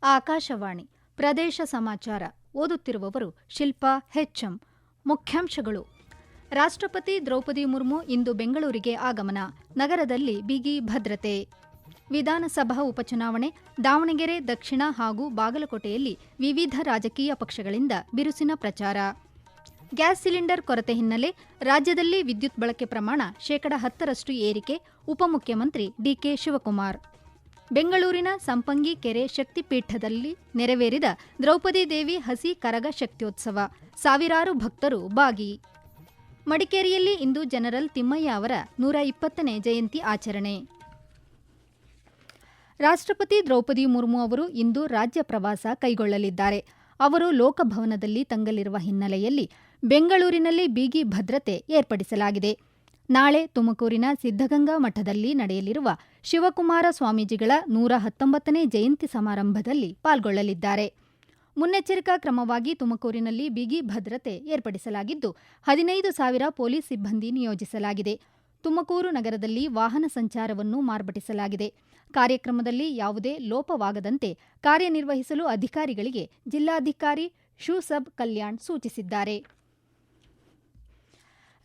ಆಕಾಶವಾಣಿ ಪ್ರದೇಶ ಸಮಾಚಾರ ಓದುತ್ತಿರುವವರು ಶಿಲ್ಪಾ ಹೆಚ್ಎಂ. ಮುಖ್ಯಾಂಶಗಳು. ರಾಷ್ಟ್ರಪತಿ ದ್ರೌಪದಿ ಮುರ್ಮು ಇಂದು ಬೆಂಗಳೂರಿಗೆ ಆಗಮನ. ನಗರದಲ್ಲಿ ಬಿಗಿ ಭದ್ರತೆ. ವಿಧಾನಸಭಾ ಉಪಚುನಾವಣೆ. ದಾವಣಗೆರೆ ದಕ್ಷಿಣ ಹಾಗೂ ಬಾಗಲಕೋಟೆಯಲ್ಲಿ ವಿವಿಧ ರಾಜಕೀಯ ಪಕ್ಷಗಳಿಂದ ಬಿರುಸಿನ ಪ್ರಚಾರ. ಗ್ಯಾಸ್ ಸಿಲಿಂಡರ್ ಕೊರತೆ ಹಿನ್ನೆಲೆ ರಾಜ್ಯದಲ್ಲಿ ವಿದ್ಯುತ್ ಬಳಕೆ ಪ್ರಮಾಣ 10% ಏರಿಕೆ. ಉಪಮುಖ್ಯಮಂತ್ರಿ ಡಿಕೆ ಶಿವಕುಮಾರ್. ಬೆಂಗಳೂರಿನ ಸಂಪಂಗಿ ಕೆರೆ ಶಕ್ತಿಪೀಠದಲ್ಲಿ ನೆರವೇರಿದ ದ್ರೌಪದಿ ದೇವಿ ಹಸಿ ಕರಗ ಶಕ್ತ್ಯೋತ್ಸವ. ಸಾವಿರಾರು ಭಕ್ತರು ಭಾಗಿ. ಮಡಿಕೇರಿಯಲ್ಲಿ ಇಂದು ಜನರಲ್ ತಿಮ್ಮಯ್ಯ ಅವರ 120ನೇ ಜಯಂತಿ ಆಚರಣೆ. ರಾಷ್ಟ್ರಪತಿ ದ್ರೌಪದಿ ಮುರ್ಮು ಅವರು ಇಂದು ರಾಜ್ಯ ಪ್ರವಾಸ ಕೈಗೊಳ್ಳಲಿದ್ದಾರೆ. ಅವರು ಲೋಕಭವನದಲ್ಲಿ ತಂಗಲಿರುವ ಹಿನ್ನೆಲೆಯಲ್ಲಿ ಬೆಂಗಳೂರಿನಲ್ಲಿ ಬಿಗಿ ಭದ್ರತೆ ಏರ್ಪಡಿಸಲಾಗಿದೆ. ನಾಳೆ ತುಮಕೂರಿನ ಸಿದ್ದಗಂಗಾ ಮಠದಲ್ಲಿ ನಡೆಯಲಿರುವ ಶಿವಕುಮಾರ ಸ್ವಾಮೀಜಿಗಳ 119ನೇ ಜಯಂತಿ ಸಮಾರಂಭದಲ್ಲಿ ಪಾಲ್ಗೊಳ್ಳಲಿದ್ದಾರೆ. ಮುನ್ನೆಚ್ಚರಿಕಾ ಕ್ರಮವಾಗಿ ತುಮಕೂರಿನಲ್ಲಿ ಬಿಗಿ ಭದ್ರತೆ ಏರ್ಪಡಿಸಲಾಗಿದ್ದು 15,000 ಪೊಲೀಸ್ ಸಿಬ್ಬಂದಿ ನಿಯೋಜಿಸಲಾಗಿದೆ. ತುಮಕೂರು ನಗರದಲ್ಲಿ ವಾಹನ ಸಂಚಾರವನ್ನು ಮಾರ್ಪಡಿಸಲಾಗಿದೆ. ಕಾರ್ಯಕ್ರಮದಲ್ಲಿ ಯಾವುದೇ ಲೋಪವಾಗದಂತೆ ಕಾರ್ಯನಿರ್ವಹಿಸಲು ಅಧಿಕಾರಿಗಳಿಗೆ ಜಿಲ್ಲಾಧಿಕಾರಿ ಶೂಸಬ್ ಕಲ್ಯಾಣ್ ಸೂಚಿಸಿದ್ದಾರೆ.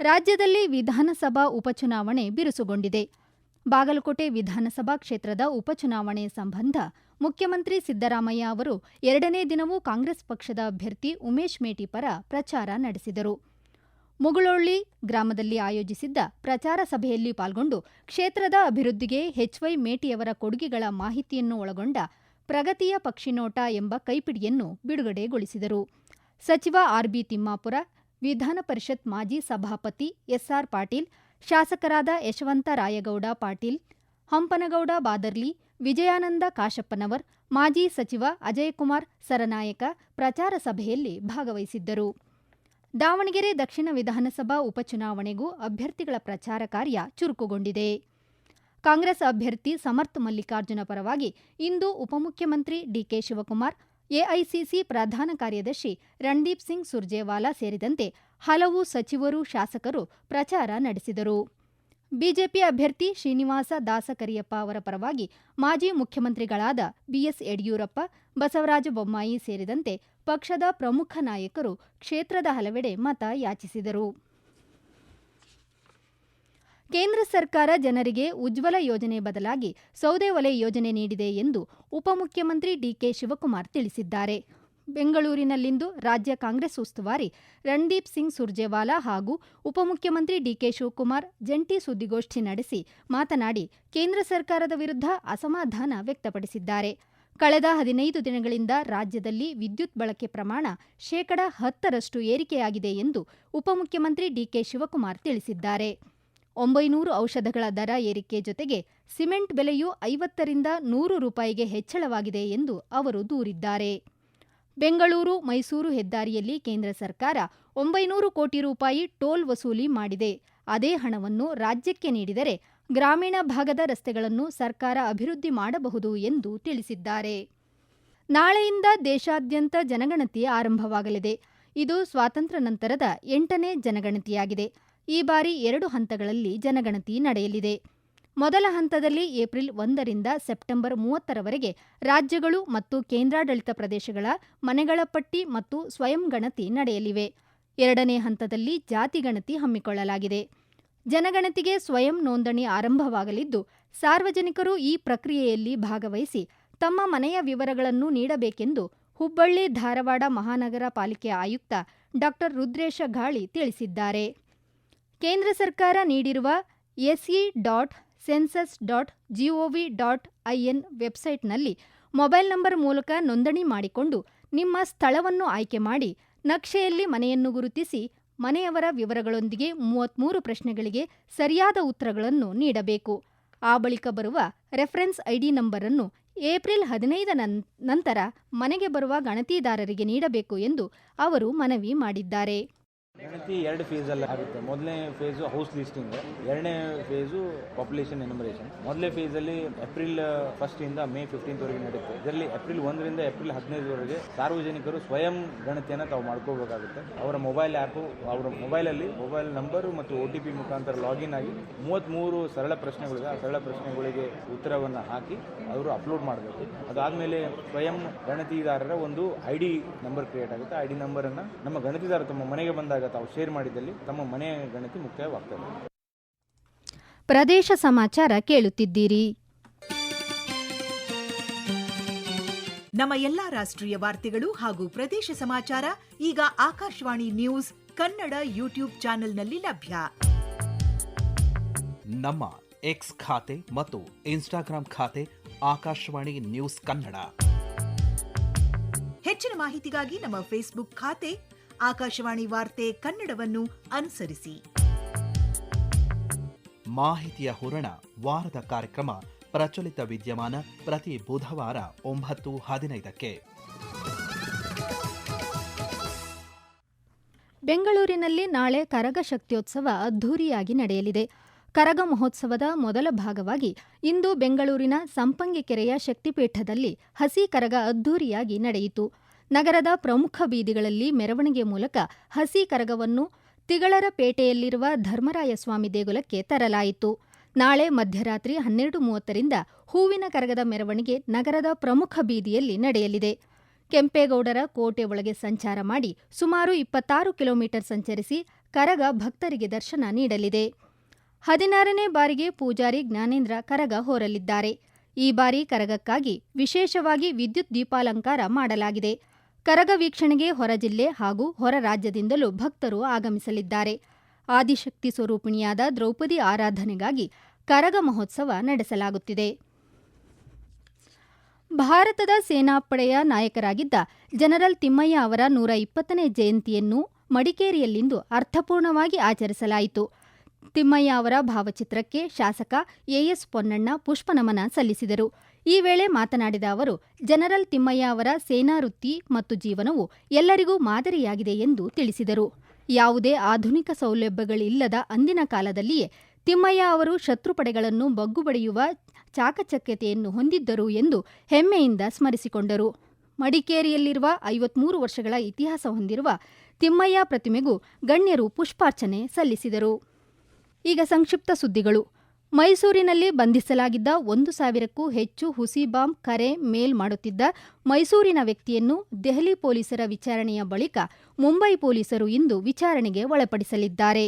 ರಾಜ್ಯದಲ್ಲಿ ವಿಧಾನಸಭಾ ಉಪಚುನಾವಣೆ ಬಿರುಸುಗೊಂಡಿದೆ. ಬಾಗಲಕೋಟೆ ವಿಧಾನಸಭಾ ಕ್ಷೇತ್ರದ ಉಪಚುನಾವಣೆ ಸಂಬಂಧ ಮುಖ್ಯಮಂತ್ರಿ ಸಿದ್ದರಾಮಯ್ಯ ಅವರು 2ನೇ ದಿನವೂ ಕಾಂಗ್ರೆಸ್ ಪಕ್ಷದ ಅಭ್ಯರ್ಥಿ ಉಮೇಶ್ ಮೇಟಿ ಪರ ಪ್ರಚಾರ ನಡೆಸಿದರು. ಮುಗುಳೊಳ್ಳಿ ಗ್ರಾಮದಲ್ಲಿ ಆಯೋಜಿಸಿದ್ದ ಪ್ರಚಾರ ಸಭೆಯಲ್ಲಿ ಪಾಲ್ಗೊಂಡು ಕ್ಷೇತ್ರದ ಅಭಿವೃದ್ಧಿಗೆ ಎಚ್.ವೈ. ಮೇಟಿಯವರ ಕೊಡುಗೆಗಳ ಮಾಹಿತಿಯನ್ನು ಒಳಗೊಂಡ ಪ್ರಗತಿಯ ಪಕ್ಷಿನೋಟ ಎಂಬ ಕೈಪಿಡಿಯನ್ನು ಬಿಡುಗಡೆಗೊಳಿಸಿದರು. ಸಚಿವ ಆರ್.ಬಿ. ತಿಮ್ಮಾಪುರ, ವಿಧಾನ ಪರಿಷತ್ ಮಾಜಿ ಸಭಾಪತಿ ಎಸ್.ಆರ್. ಪಾಟೀಲ್, ಶಾಸಕರಾದ ಯಶವಂತ ರಾಯಗೌಡ ಪಾಟೀಲ್, ಹಂಪನಗೌಡ ಬಾದರ್ಲಿ, ವಿಜಯಾನಂದ ಕಾಶಪ್ಪನವರ್, ಮಾಜಿ ಸಚಿವ ಅಜಯಕುಮಾರ್ ಸರನಾಯಕ ಪ್ರಚಾರ ಸಭೆಯಲ್ಲಿ ಭಾಗವಹಿಸಿದ್ದರು. ದಾವಣಗೆರೆ ದಕ್ಷಿಣ ವಿಧಾನಸಭಾ ಉಪಚುನಾವಣೆಗೂ ಅಭ್ಯರ್ಥಿಗಳ ಪ್ರಚಾರ ಕಾರ್ಯ ಚುರುಕುಗೊಂಡಿದೆ. ಕಾಂಗ್ರೆಸ್ ಅಭ್ಯರ್ಥಿ ಸಮರ್ಥ್ ಮಲ್ಲಿಕಾರ್ಜುನ ಪರವಾಗಿ ಇಂದು ಉಪಮುಖ್ಯಮಂತ್ರಿ ಡಿಕೆ ಶಿವಕುಮಾರ್, ಎಐಸಿಸಿ ಪ್ರಧಾನ ಕಾರ್ಯದರ್ಶಿ ರಣದೀಪ್ ಸಿಂಗ್ ಸುರ್ಜೇವಾಲಾ ಸೇರಿದಂತೆ ಹಲವು ಸಚಿವರು, ಶಾಸಕರು ಪ್ರಚಾರ ನಡೆಸಿದರು. ಬಿಜೆಪಿ ಅಭ್ಯರ್ಥಿ ಶ್ರೀನಿವಾಸ ದಾಸಕರಿಯಪ್ಪ ಅವರ ಪರವಾಗಿ ಮಾಜಿ ಮುಖ್ಯಮಂತ್ರಿಗಳಾದ ಬಿಎಸ್ ಯಡಿಯೂರಪ್ಪ, ಬಸವರಾಜ ಬೊಮ್ಮಾಯಿ ಸೇರಿದಂತೆ ಪಕ್ಷದ ಪ್ರಮುಖ ನಾಯಕರು ಕ್ಷೇತ್ರದ ಹಲವೆಡೆ ಮತ ಯಾಚಿಸಿದರು. ಕೇಂದ್ರ ಸರ್ಕಾರ ಜನರಿಗೆ ಉಜ್ವಲ ಯೋಜನೆ ಬದಲಾಗಿ ಸೌದೆ ಒಲೆ ಯೋಜನೆ ನೀಡಿದೆ ಎಂದು ಉಪಮುಖ್ಯಮಂತ್ರಿ ಡಿಕೆ ಶಿವಕುಮಾರ್ ತಿಳಿಸಿದ್ದಾರೆ. ಬೆಂಗಳೂರಿನಲ್ಲಿಂದು ರಾಜ್ಯ ಕಾಂಗ್ರೆಸ್ ಉಸ್ತುವಾರಿ ರಣದೀಪ್ ಸಿಂಗ್ ಸುರ್ಜೇವಾಲಾ ಹಾಗೂ ಉಪಮುಖ್ಯಮಂತ್ರಿ ಡಿಕೆ ಶಿವಕುಮಾರ್ ಜಂಟಿ ಸುದ್ದಿಗೋಷ್ಠಿ ನಡೆಸಿ ಮಾತನಾಡಿ, ಕೇಂದ್ರ ಸರ್ಕಾರದ ವಿರುದ್ಧ ಅಸಮಾಧಾನ ವ್ಯಕ್ತಪಡಿಸಿದ್ದಾರೆ. ಕಳೆದ 15 ದಿನಗಳಿಂದ ರಾಜ್ಯದಲ್ಲಿ ವಿದ್ಯುತ್ ಬಳಕೆ ಪ್ರಮಾಣ 10% ಏರಿಕೆಯಾಗಿದೆ ಎಂದು ಉಪಮುಖ್ಯಮಂತ್ರಿ ಡಿಕೆ ಶಿವಕುಮಾರ್ ತಿಳಿಸಿದ್ದಾರೆ. 900 ಔಷಧಗಳ ದರ ಏರಿಕೆ ಜೊತೆಗೆ ಸಿಮೆಂಟ್ ಬೆಲೆಯೂ 50ರಿಂದ 100 ರೂಪಾಯಿಗೆ ಹೆಚ್ಚಳವಾಗಿದೆ ಎಂದು ಅವರು ದೂರಿದ್ದಾರೆ. ಬೆಂಗಳೂರು ಮೈಸೂರು ಹೆದ್ದಾರಿಯಲ್ಲಿ ಕೇಂದ್ರ ಸರ್ಕಾರ 900 ಕೋಟಿ ರೂಪಾಯಿ ಟೋಲ್ ವಸೂಲಿ ಮಾಡಿದೆ. ಅದೇ ಹಣವನ್ನು ರಾಜ್ಯಕ್ಕೆ ನೀಡಿದರೆ ಗ್ರಾಮೀಣ ಭಾಗದ ರಸ್ತೆಗಳನ್ನು ಸರ್ಕಾರ ಅಭಿವೃದ್ಧಿ ಮಾಡಬಹುದು ಎಂದು ತಿಳಿಸಿದ್ದಾರೆ. ನಾಳೆಯಿಂದ ದೇಶಾದ್ಯಂತ ಜನಗಣತಿ ಆರಂಭವಾಗಲಿದೆ. ಇದು ಸ್ವಾತಂತ್ರ್ಯ ನಂತರದ 8ನೇ ಜನಗಣತಿಯಾಗಿದೆ. ಈ ಬಾರಿ 2 ಹಂತಗಳಲ್ಲಿ ಜನಗಣತಿ ನಡೆಯಲಿದೆ. ಮೊದಲ ಹಂತದಲ್ಲಿ ಏಪ್ರಿಲ್ 1ರಿಂದ ಸೆಪ್ಟೆಂಬರ್ 30ರವರೆಗೆ ರಾಜ್ಯಗಳು ಮತ್ತು ಕೇಂದ್ರಾಡಳಿತ ಪ್ರದೇಶಗಳ ಮನೆಗಳ ಪಟ್ಟಿ ಮತ್ತು ಸ್ವಯಂ ಗಣತಿ ನಡೆಯಲಿವೆ. 2ನೇ ಹಂತದಲ್ಲಿ ಜಾತಿ ಗಣತಿ ಹಮ್ಮಿಕೊಳ್ಳಲಾಗಿದೆ. ಜನಗಣತಿಗೆ ಸ್ವಯಂ ನೋಂದಣಿ ಆರಂಭವಾಗಲಿದ್ದು, ಸಾರ್ವಜನಿಕರು ಈ ಪ್ರಕ್ರಿಯೆಯಲ್ಲಿ ಭಾಗವಹಿಸಿ ತಮ್ಮ ಮನೆಯ ವಿವರಗಳನ್ನು ನೀಡಬೇಕೆಂದು ಹುಬ್ಬಳ್ಳಿ ಧಾರವಾಡ ಮಹಾನಗರ ಪಾಲಿಕೆ ಆಯುಕ್ತ ಡಾ ರುದ್ರೇಶ ಘಾಳಿ ತಿಳಿಸಿದ್ದಾರೆ. ಕೇಂದ್ರ ಸರ್ಕಾರ ನೀಡಿರುವ se.census.gov.in ವೆಬ್ಸೈಟ್ನಲ್ಲಿ ಮೊಬೈಲ್ ನಂಬರ್ ಮೂಲಕ ನೋಂದಣಿ ಮಾಡಿಕೊಂಡು ನಿಮ್ಮ ಸ್ಥಳವನ್ನು ಆಯ್ಕೆ ಮಾಡಿ ನಕ್ಷೆಯಲ್ಲಿ ಮನೆಯನ್ನು ಗುರುತಿಸಿ ಮನೆಯವರ ವಿವರಗಳೊಂದಿಗೆ 33 ಪ್ರಶ್ನೆಗಳಿಗೆ ಸರಿಯಾದ ಉತ್ತರಗಳನ್ನು ನೀಡಬೇಕು. ಆ ಬಳಿಕ ಬರುವ ರೆಫರೆನ್ಸ್ ಐಡಿ ನಂಬರ್ ಅನ್ನು ಏಪ್ರಿಲ್ 15 ನಂತರ ಮನೆಗೆ ಬರುವ ಗಣತಿದಾರರಿಗೆ ನೀಡಬೇಕು ಎಂದು ಅವರು ಮನವಿ ಮಾಡಿದ್ದಾರೆ. ಗಣತಿ 2 ಫೇಸಲ್ಲಿ ಆಗುತ್ತೆ. ಮೊದಲನೇ ಫೇಸು ಹೌಸ್ ಲಿಸ್ಟಿಂಗ್, ಎರಡನೇ ಫೇಸು ಪಾಪ್ಯುಲೇಷನ್ ಎನ್ಯುಮರೇಷನ್. ಮೊದಲನೇ ಫೇಸಲ್ಲಿ ಏಪ್ರಿಲ್ 1 ಇಂದ ಮೇ 15 ವರೆಗೆ ನಡೆಯುತ್ತೆ. ಇದರಲ್ಲಿ ಏಪ್ರಿಲ್ 1 ರಿಂದ ಏಪ್ರಿಲ್ 15 ವರೆಗೆ ಸಾರ್ವಜನಿಕರು ಸ್ವಯಂ ಗಣತಿಯನ್ನು ತಾವು ಮಾಡ್ಕೋಬೇಕಾಗುತ್ತೆ. ಅವರ ಮೊಬೈಲ್ ಆ್ಯಪು, ಅವರ ಮೊಬೈಲಲ್ಲಿ ಮೊಬೈಲ್ ನಂಬರು ಮತ್ತು OTP ಮುಖಾಂತರ ಲಾಗಿನ್ ಆಗಿ 33 ಸರಳ ಪ್ರಶ್ನೆಗಳಿವೆ. ಆ ಸರಳ ಪ್ರಶ್ನೆಗಳಿಗೆ ಉತ್ತರವನ್ನು ಹಾಕಿ ಅವರು ಅಪ್ಲೋಡ್ ಮಾಡಬೇಕು. ಅದಾದಮೇಲೆ ಸ್ವಯಂ ಗಣತಿದಾರರ ಒಂದು ID ನಂಬರ್ ಕ್ರಿಯೇಟ್ ಆಗುತ್ತೆ. ID ನಂಬರನ್ನು ನಮ್ಮ ಗಣತಿದಾರ ತಮ್ಮ ಮನೆಗೆ ಬಂದಾಗ ತಾವು ಶೇರ್ ಮಾಡಿದಲ್ಲಿ ತಮ್ಮ ಮನೆಯ ಗಣತಿ ಮುಕ್ತಾಯವಾಗ್ತದೆ. ಪ್ರದೇಶ ಸಮಾಚಾರ ಕೇಳುತ್ತಿದ್ದೀರಿ. ನಮ್ಮ ಎಲ್ಲಾ ರಾಷ್ಟ್ರೀಯ ವಾರ್ತೆಗಳು ಹಾಗೂ ಪ್ರದೇಶ ಸಮಾಚಾರ ಈಗ ಆಕಾಶವಾಣಿ ನ್ಯೂಸ್ ಕನ್ನಡ ಯೂಟ್ಯೂಬ್ ಚಾನೆಲ್ನಲ್ಲಿ ಲಭ್ಯ. ನಮ್ಮ ಎಕ್ಸ್ ಖಾತೆ ಮತ್ತು ಇನ್ಸ್ಟಾಗ್ರಾಂ ಖಾತೆ ಆಕಾಶವಾಣಿ ನ್ಯೂಸ್ ಕನ್ನಡ. ಹೆಚ್ಚಿನ ಮಾಹಿತಿಗಾಗಿ ನಮ್ಮ ಫೇಸ್ಬುಕ್ ಖಾತೆ ಆಕಾಶವಾಣಿ ವಾರ್ತೆ ಕನ್ನಡವನ್ನು ಅನುಸರಿಸಿ. ಮಾಹಿತಿಯ ಹೂರಣ ವಾರದ ಕಾರ್ಯಕ್ರಮ ಪ್ರಚಲಿತ ವಿದ್ಯಮಾನ ಪ್ರತಿ ಬುಧವಾರ 9:15ಕ್ಕೆ. ಬೆಂಗಳೂರಿನಲ್ಲಿ ನಾಳೆ ಕರಗ ಶಕ್ತ್ಯೋತ್ಸವ ಅದ್ಧೂರಿಯಾಗಿ ನಡೆಯಲಿದೆ. ಕರಗ ಮಹೋತ್ಸವದ ಮೊದಲ ಭಾಗವಾಗಿ ಇಂದು ಬೆಂಗಳೂರಿನ ಸಂಪಂಗಿ ಕೆರೆಯ ಶಕ್ತಿಪೀಠದಲ್ಲಿ ಹಸಿ ಕರಗ ಅದ್ಧೂರಿಯಾಗಿ ನಡೆಯಿತು. ನಗರದ ಪ್ರಮುಖ ಬೀದಿಗಳಲ್ಲಿ ಮೆರವಣಿಗೆ ಮೂಲಕ ಹಸಿ ಕರಗವನ್ನು ತಿಗಳರಪೇಟೆಯಲ್ಲಿರುವ ಧರ್ಮರಾಯಸ್ವಾಮಿ ದೇಗುಲಕ್ಕೆ ತರಲಾಯಿತು. ನಾಳೆ ಮಧ್ಯರಾತ್ರಿ 12:30ರಿಂದ ಹೂವಿನ ಕರಗದ ಮೆರವಣಿಗೆ ನಗರದ ಪ್ರಮುಖ ಬೀದಿಯಲ್ಲಿ ನಡೆಯಲಿದೆ. ಕೆಂಪೇಗೌಡರ ಕೋಟೆ ಒಳಗೆ ಸಂಚಾರ ಮಾಡಿ ಸುಮಾರು 26 ಕಿಲೋಮೀಟರ್ ಸಂಚರಿಸಿ ಕರಗ ಭಕ್ತರಿಗೆ ದರ್ಶನ ನೀಡಲಿದೆ. 16ನೇ ಬಾರಿಗೆ ಪೂಜಾರಿ ಜ್ಞಾನೇಂದ್ರ ಕರಗ ಹೊರಲಿದ್ದಾರೆ. ಈ ಬಾರಿ ಕರಗಕ್ಕಾಗಿ ವಿಶೇಷವಾಗಿ ವಿದ್ಯುತ್ ದೀಪಾಲಂಕಾರ ಮಾಡಲಾಗಿದೆ. ಕರಗ ವೀಕ್ಷಣೆಗೆ ಹೊರ ಜಿಲ್ಲೆ ಹಾಗೂ ಹೊರ ರಾಜ್ಯದಿಂದಲೂ ಭಕ್ತರು ಆಗಮಿಸಲಿದ್ದಾರೆ. ಆದಿಶಕ್ತಿ ಸ್ವರೂಪಿಣಿಯಾದ ದ್ರೌಪದಿ ಆರಾಧನೆಗಾಗಿ ಕರಗ ಮಹೋತ್ಸವ ನಡೆಸಲಾಗುತ್ತಿದೆ. ಭಾರತದ ಸೇನಾಪಡೆಯ ನಾಯಕರಾಗಿದ್ದ ಜನರಲ್ ತಿಮ್ಮಯ್ಯ ಅವರ 120ನೇ ಜಯಂತಿಯನ್ನು ಮಡಿಕೇರಿಯಲ್ಲಿಂದು ಅರ್ಥಪೂರ್ಣವಾಗಿ ಆಚರಿಸಲಾಯಿತು. ತಿಮ್ಮಯ್ಯ ಅವರ ಭಾವಚಿತ್ರಕ್ಕೆ ಶಾಸಕ ಎಎಸ್ ಪೊನ್ನಣ್ಣ ಪುಷ್ಪನಮನ ಸಲ್ಲಿಸಿದರು. ಈ ವೇಳೆ ಮಾತನಾಡಿದ ಅವರು, ಜನರಲ್ ತಿಮ್ಮಯ್ಯ ಅವರ ಸೇನಾ ವೃತ್ತಿ ಮತ್ತು ಜೀವನವು ಎಲ್ಲರಿಗೂ ಮಾದರಿಯಾಗಿದೆ ಎಂದು ತಿಳಿಸಿದರು. ಯಾವುದೇ ಆಧುನಿಕ ಸೌಲಭ್ಯಗಳಿಲ್ಲದ ಅಂದಿನ ಕಾಲದಲ್ಲಿಯೇ ತಿಮ್ಮಯ್ಯ ಅವರು ಶತ್ರುಪಡೆಗಳನ್ನು ಬಗ್ಗುಬಡಿಯುವ ಚಾಕಚಕ್ಯತೆಯನ್ನು ಹೊಂದಿದ್ದರು ಎಂದು ಹೆಮ್ಮೆಯಿಂದ ಸ್ಮರಿಸಿಕೊಂಡರು. ಮಡಿಕೇರಿಯಲ್ಲಿರುವ 53 ವರ್ಷಗಳ ಇತಿಹಾಸ ಹೊಂದಿರುವ ತಿಮ್ಮಯ್ಯ ಪ್ರತಿಮೆಗೂ ಗಣ್ಯರು ಪುಷ್ಪಾರ್ಚನೆ ಸಲ್ಲಿಸಿದರು. ಈಗ ಸಂಕ್ಷಿಪ್ತ ಸುದ್ದಿಗಳು. ಮೈಸೂರಿನಲ್ಲಿ ಬಂಧಿಸಲಾಗಿದ್ದ 1,000ಕ್ಕೂ ಹೆಚ್ಚು ಹುಸಿ ಬಾಂಬ್ ಕರೆ ಮೇಲ್ ಮಾಡುತ್ತಿದ್ದ ಮೈಸೂರಿನ ವ್ಯಕ್ತಿಯನ್ನು ದೆಹಲಿ ಪೊಲೀಸರ ವಿಚಾರಣೆಯ ಬಳಿಕ ಮುಂಬೈ ಪೊಲೀಸರು ಇಂದು ವಿಚಾರಣೆಗೆ ಒಳಪಡಿಸಲಿದ್ದಾರೆ.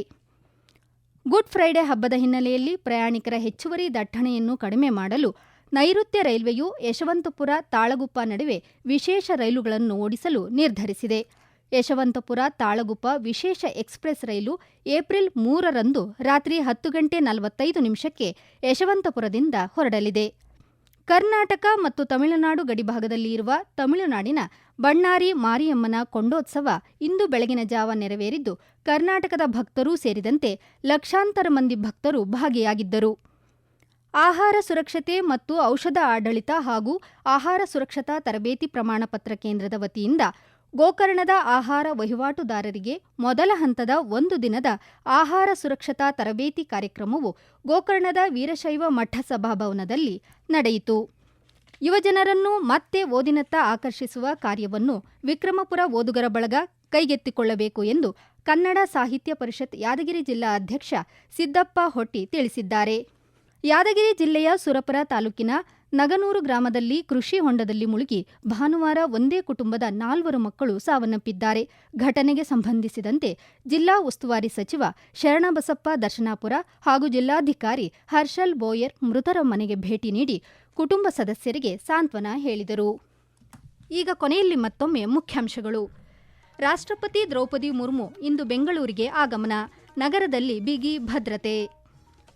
ಗುಡ್ ಫ್ರೈಡೆ ಹಬ್ಬದ ಹಿನ್ನೆಲೆಯಲ್ಲಿ ಪ್ರಯಾಣಿಕರ ಹೆಚ್ಚುವರಿ ದಟ್ಟಣೆಯನ್ನು ಕಡಿಮೆ ಮಾಡಲು ನೈಋತ್ಯ ರೈಲ್ವೆಯು ಯಶವಂತಪುರ ತಾಳಗುಪ್ಪ ನಡುವೆ ವಿಶೇಷ ರೈಲುಗಳನ್ನು ಓಡಿಸಲು ನಿರ್ಧರಿಸಿದೆ. ಯಶವಂತಪುರ ತಾಳಗುಪ್ಪ ವಿಶೇಷ ಎಕ್ಸ್ಪ್ರೆಸ್ ರೈಲು ಏಪ್ರಿಲ್ 3ರಂದು ರಾತ್ರಿ 10:45 ಯಶವಂತಪುರದಿಂದ ಹೊರಡಲಿದೆ. ಕರ್ನಾಟಕ ಮತ್ತು ತಮಿಳುನಾಡು ಗಡಿಭಾಗದಲ್ಲಿ ಇರುವ ತಮಿಳುನಾಡಿನ ಬಣ್ಣಾರಿ ಮಾರಿಯಮ್ಮನ ಕೊಂಡೋತ್ಸವ ಇಂದು ಬೆಳಗಿನ ಜಾವ ನೆರವೇರಿದ್ದು, ಕರ್ನಾಟಕದ ಭಕ್ತರೂ ಸೇರಿದಂತೆ ಲಕ್ಷಾಂತರ ಮಂದಿ ಭಕ್ತರು ಭಾಗಿಯಾಗಿದ್ದರು. ಆಹಾರ ಸುರಕ್ಷತೆ ಮತ್ತು ಔಷಧ ಆಡಳಿತ ಹಾಗೂ ಆಹಾರ ಸುರಕ್ಷತಾ ತರಬೇತಿ ಪ್ರಮಾಣಪತ್ರ ಕೇಂದ್ರದ ವತಿಯಿಂದ ಗೋಕರ್ಣದ ಆಹಾರ ವಹಿವಾಟುದಾರರಿಗೆ ಮೊದಲ ಹಂತದ 1 ದಿನದ ಆಹಾರ ಸುರಕ್ಷತಾ ತರಬೇತಿ ಕಾರ್ಯಕ್ರಮವು ಗೋಕರ್ಣದ ವೀರಶೈವ ಮಠ ಸಭಾಭವನದಲ್ಲಿ ನಡೆಯಿತು. ಯುವಜನರನ್ನು ಮತ್ತೆ ಓದಿನತ್ತ ಆಕರ್ಷಿಸುವ ಕಾರ್ಯವನ್ನು ವಿಕ್ರಮಪುರ ಓದುಗರ ಬಳಗ ಕೈಗೆತ್ತಿಕೊಳ್ಳಬೇಕು ಎಂದು ಕನ್ನಡ ಸಾಹಿತ್ಯ ಪರಿಷತ್ ಯಾದಗಿರಿ ಜಿಲ್ಲಾ ಅಧ್ಯಕ್ಷ ಸಿದ್ದಪ್ಪ ಹೊಟ್ಟಿ ತಿಳಿಸಿದ್ದಾರೆ. ಯಾದಗಿರಿ ಜಿಲ್ಲೆಯ ಸುರಪುರ ತಾಲೂಕಿನ ನಗನೂರು ಗ್ರಾಮದಲ್ಲಿ ಕೃಷಿ ಹೊಂಡದಲ್ಲಿ ಮುಳುಗಿ ಭಾನುವಾರ ಒಂದೇ ಕುಟುಂಬದ 4 ಮಕ್ಕಳು ಸಾವನ್ನಪ್ಪಿದ್ದಾರೆ. ಘಟನೆಗೆ ಸಂಬಂಧಿಸಿದಂತೆ ಜಿಲ್ಲಾ ಉಸ್ತುವಾರಿ ಸಚಿವ ಶರಣಬಸಪ್ಪ ದರ್ಶನಾಪುರ ಹಾಗೂ ಜಿಲ್ಲಾಧಿಕಾರಿ ಹರ್ಷಲ್ ಬೋಯರ್ ಮೃತರ ಮನೆಗೆ ಭೇಟಿ ನೀಡಿ ಕುಟುಂಬ ಸದಸ್ಯರಿಗೆ ಸಾಂತ್ವನ ಹೇಳಿದರು. ಈಗ ಕೊನೆಯಲ್ಲಿ ಮತ್ತೊಮ್ಮೆ ಮುಖ್ಯಾಂಶಗಳು. ರಾಷ್ಟ್ರಪತಿ ದ್ರೌಪದಿ ಮುರ್ಮು ಇಂದು ಬೆಂಗಳೂರಿಗೆ ಆಗಮನ, ನಗರದಲ್ಲಿ ಬಿಗಿ ಭದ್ರತೆ.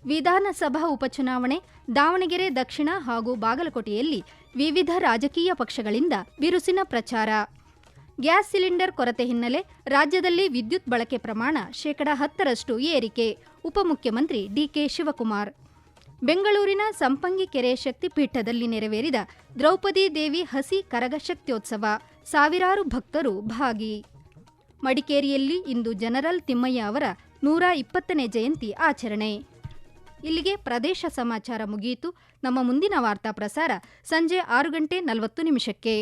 ವಿಧಾನಸಭಾ ಉಪಚುನಾವಣೆ, ದಾವಣಗೆರೆ ದಕ್ಷಿಣ ಹಾಗೂ ಬಾಗಲಕೋಟೆಯಲ್ಲಿ ವಿವಿಧ ರಾಜಕೀಯ ಪಕ್ಷಗಳಿಂದ ಬಿರುಸಿನ ಪ್ರಚಾರ. ಗ್ಯಾಸ್ ಸಿಲಿಂಡರ್ ಕೊರತೆ ಹಿನ್ನೆಲೆ ರಾಜ್ಯದಲ್ಲಿ ವಿದ್ಯುತ್ ಬಳಕೆ ಪ್ರಮಾಣ 10% ಏರಿಕೆ, ಉಪಮುಖ್ಯಮಂತ್ರಿ ಡಿಕೆ ಶಿವಕುಮಾರ್. ಬೆಂಗಳೂರಿನ ಸಂಪಂಗಿ ಕೆರೆ ಶಕ್ತಿಪೀಠದಲ್ಲಿ ನೆರವೇರಿದ ದ್ರೌಪದಿ ದೇವಿ ಹಸಿ ಕರಗ ಶಕ್ತ್ಯೋತ್ಸವ, ಸಾವಿರಾರು ಭಕ್ತರು ಭಾಗಿ. ಮಡಿಕೇರಿಯಲ್ಲಿ ಇಂದು ಜನರಲ್ ತಿಮ್ಮಯ್ಯ ಅವರ 120ನೇ ಜಯಂತಿ ಆಚರಣೆ. ಇಲ್ಲಿಗೆ ಪ್ರದೇಶ ಸಮಾಚಾರ ಮುಗಿಯಿತು. ನಮ್ಮ ಮುಂದಿನ ವಾರ್ತಾ ಪ್ರಸಾರ ಸಂಜೆ 6:40 ನಿಮಿಷಕ್ಕೆ.